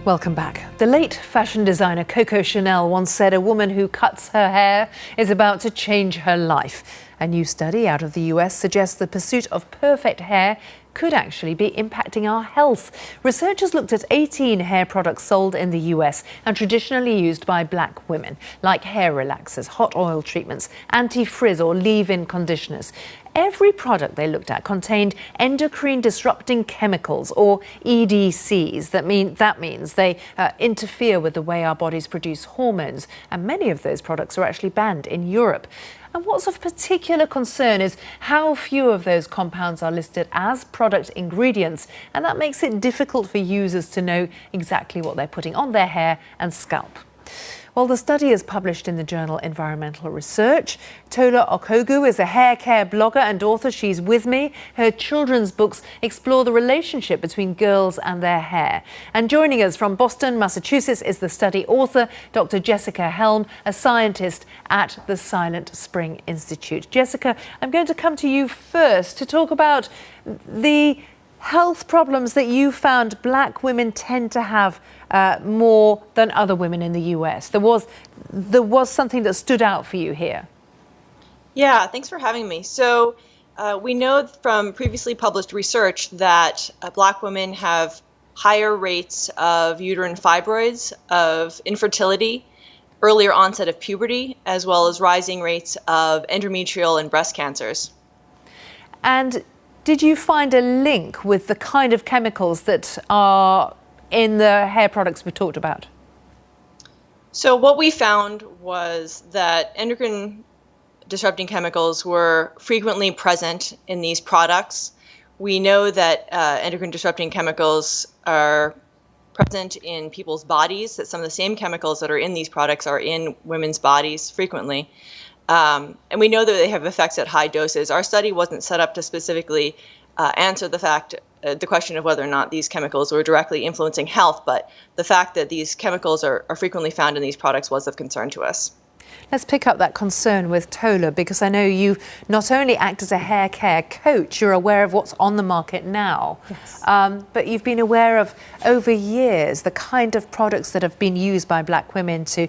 Welcome back. The late fashion designer Coco Chanel once said a woman who cuts her hair is about to change her life. A new study out of the US suggests the pursuit of perfect hair could actually be impacting our health. Researchers looked at 18 hair products sold in the US and traditionally used by black women, like hair relaxers, hot oil treatments, anti-frizz or leave-in conditioners. Every product they looked at contained endocrine disrupting chemicals, or EDCs. That means they interfere with the way our bodies produce hormones, and many of those products are actually banned in Europe. And what's of particular concern is how few of those compounds are listed as product ingredients, and that makes it difficult for users to know exactly what they're putting on their hair and scalp. Well, the study is published in the journal Environmental Research. Tola Okogu is a hair care blogger and author. She's with me. Her children's books explore the relationship between girls and their hair. And joining us from Boston, Massachusetts, is the study author, Dr. Jessica Helm, a scientist at the Silent Spring Institute. Jessica, I'm going to come to you first to talk about the health problems that you found black women tend to have more than other women in the US. There was something that stood out for you here. Yeah, thanks for having me. So we know from previously published research that black women have higher rates of uterine fibroids, of infertility, earlier onset of puberty, as well as rising rates of endometrial and breast cancers. And did you find a link with the kind of chemicals that are in the hair products we talked about? So what we found was that endocrine disrupting chemicals were frequently present in these products. We know that endocrine disrupting chemicals are present in people's bodies, that some of the same chemicals that are in these products are in women's bodies frequently. And we know that they have effects at high doses. Our study wasn't set up to specifically answer the question of whether or not these chemicals were directly influencing health, but the fact that these chemicals are frequently found in these products was of concern to us. Let's pick up that concern with Tola, because I know you not only act as a hair care coach, you're aware of what's on the market now, yes. But you've been aware of, over years, the kind of products that have been used by black women to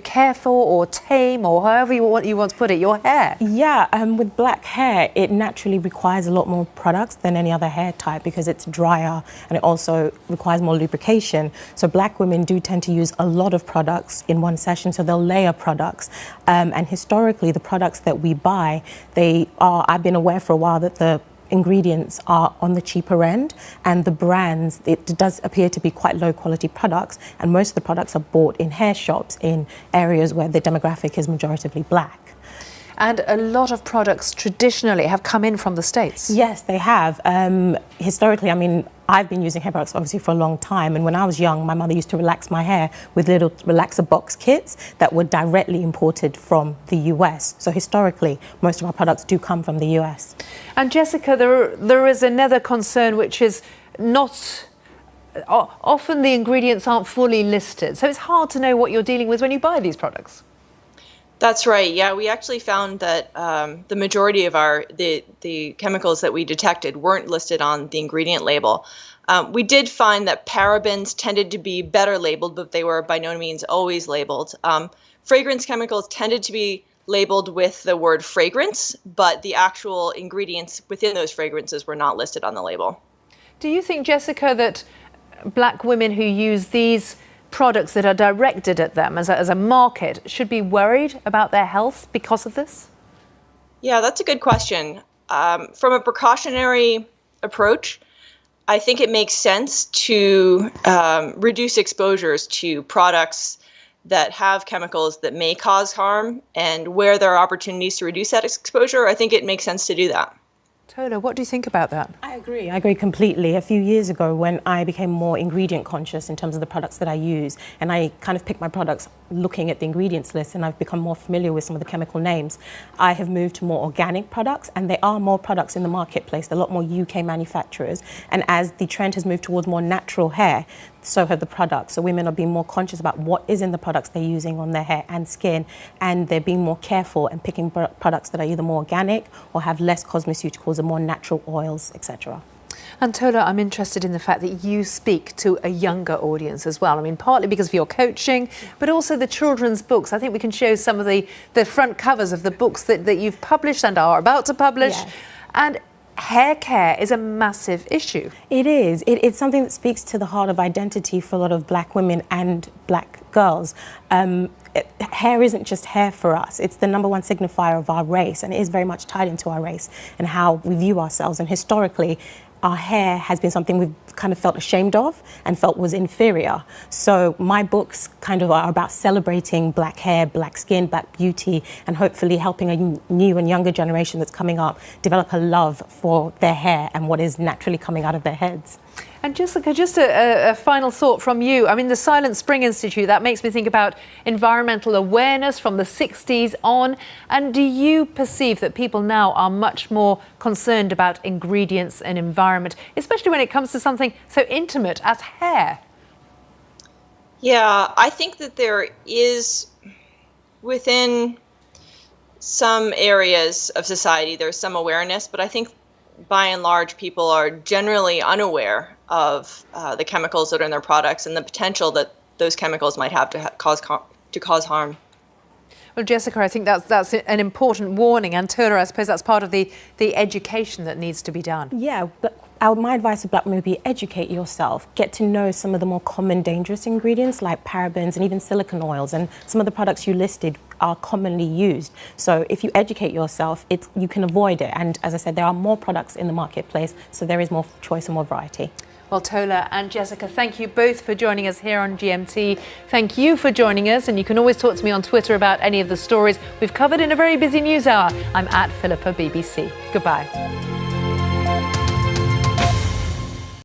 care for or tame, or however you want to put it, your hair. Yeah, with black hair, it naturally requires a lot more products than any other hair type because it's drier and it also requires more lubrication. So black women do tend to use a lot of products in one session, so they'll layer products. And historically, the products that we buy, I've been aware for a while that the ingredients are on the cheaper end, and the brands, it does appear to be quite low quality products, and most of the products are bought in hair shops in areas where the demographic is majoritively black. And a lot of products traditionally have come in from the States. Yes, they have. Historically, I mean, I've been using hair products obviously for a long time, and when I was young, my mother used to relax my hair with little relaxer box kits that were directly imported from the US. So historically, most of our products do come from the US. And Jessica, there is another concern, which is often the ingredients aren't fully listed, so it's hard to know what you're dealing with when you buy these products. That's right. Yeah, we actually found that the majority of the chemicals that we detected weren't listed on the ingredient label. We did find that parabens tended to be better labeled, but they were by no means always labeled. Fragrance chemicals tended to be labeled with the word fragrance, but the actual ingredients within those fragrances were not listed on the label. Do you think, Jessica, that black women who use these products that are directed at them as a market should be worried about their health because of this? Yeah, that's a good question. From a precautionary approach, I think it makes sense to reduce exposures to products that have chemicals that may cause harm, and where there are opportunities to reduce that exposure, I think it makes sense to do that. Tola, what do you think about that? I agree completely. A few years ago, when I became more ingredient conscious in terms of the products that I use, and I kind of picked my products looking at the ingredients list, and I've become more familiar with some of the chemical names, I have moved to more organic products, and there are more products in the marketplace, a lot more UK manufacturers, and as the trend has moved towards more natural hair, so have the products. So women are being more conscious about what is in the products they're using on their hair and skin, and they're being more careful and picking products that are either more organic or have less cosmeceuticals and more natural oils, etc. And Tola, I'm interested in the fact that you speak to a younger audience as well. I mean, partly because of your coaching, but also the children's books. I think we can show some of the front covers of the books that you've published and are about to publish. Yes. And hair care is a massive issue. It is. It's something that speaks to the heart of identity for a lot of black women and black girls. Hair isn't just hair for us. It's the #1 signifier of our race, and it is very much tied into our race and how we view ourselves. And historically, our hair has been something we've kind of felt ashamed of and felt was inferior. So my books kind of are about celebrating black hair, black skin, black beauty, and hopefully helping a new and younger generation that's coming up develop a love for their hair and what is naturally coming out of their heads. And Jessica, just a final thought from you. I mean, the Silent Spring Institute, that makes me think about environmental awareness from the 60s on. And do you perceive that people now are much more concerned about ingredients and environment, especially when it comes to something so intimate as hair? Yeah, I think that there is, within some areas of society, there's some awareness, but I think by and large, people are generally unaware of the chemicals that are in their products and the potential that those chemicals might have to cause harm. Well, Jessica, I think that's an important warning. And Tola, I suppose that's part of the education that needs to be done. Yeah, but my advice to black women would be educate yourself. Get to know some of the more common dangerous ingredients like parabens and even silicone oils, and some of the products you listed are commonly used. So if you educate yourself, you can avoid it. And as I said, there are more products in the marketplace, so there is more choice and more variety. Well, Tola and Jessica, thank you both for joining us here on GMT. Thank you for joining us, and you can always talk to me on Twitter about any of the stories we've covered in a very busy news hour. I'm at Philippa BBC. Goodbye.